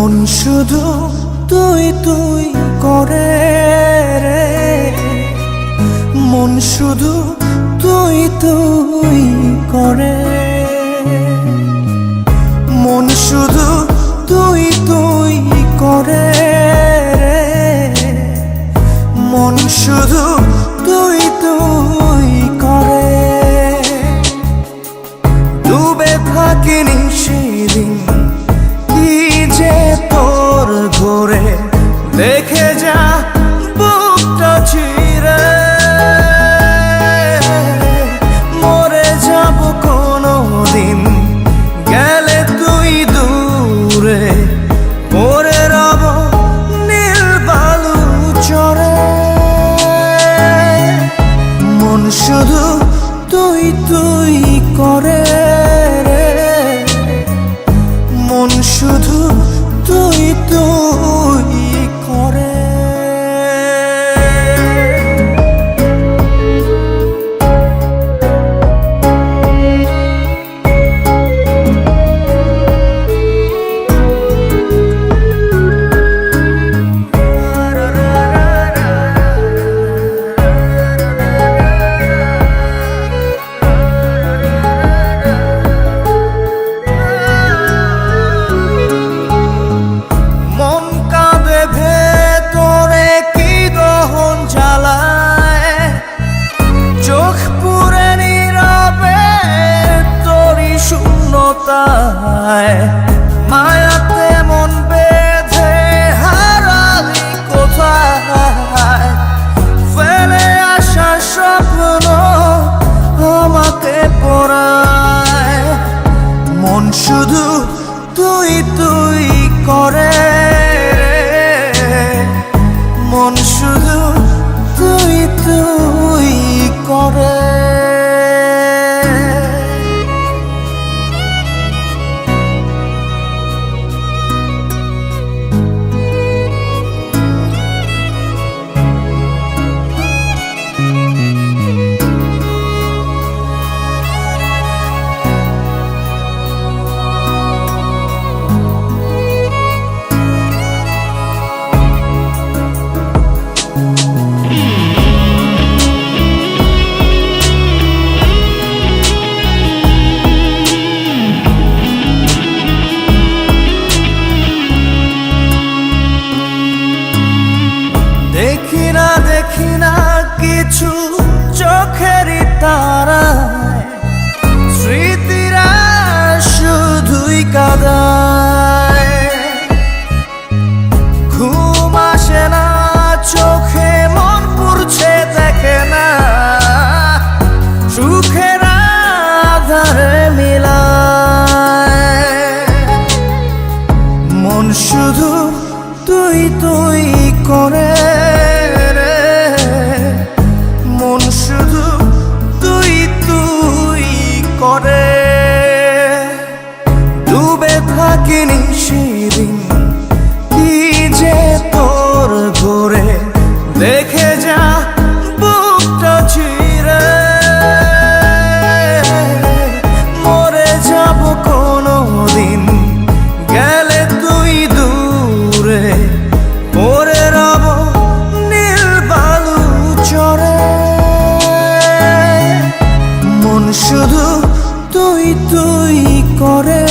মন শুধু তুই তুই করে রে, মন শুধু তুই তুই করে, মন শুধু তুই তুই করে রে, মন শুধু তুই তুই করে। ডুবে থাকিনি সেদিন কি যে তোর ঘরে, দেখে যা বুকটা চিরে, মরে যাব কোনো দিন গেলে তুই দূরে, পরে রব নীল বালু চরে। মন শুধু তুই তুই করে রে, মন শুধু তুই তুই করে। মায়াতে মন বেঁধে হারালি কোথায়, ফেলে আসা স্বপ্ন আমাকে পড়ায়। মন শুধু তুই তুই করে, মন শুধু তুই তুই করে। দেখি না কিছু চোখেরই তারায়, স্মৃতিরা শুধুই কাঁদায়। ঘুম আসে না চোখে, মন পুড়ছে দেখে না, সুখের আধারে মিলায়। মন শুধু তুই তুই করে, মন শুধু তুই তুই করে। ডুবে থাকিনি সেদিন কি যে তোর ঘরে, দেখে যা বুকটা চিরে, মরে যাব কোনো দিন গেলে তুই দূরে, পরে রব নীল বালু চরে। মন শুধু তুই তুই করে।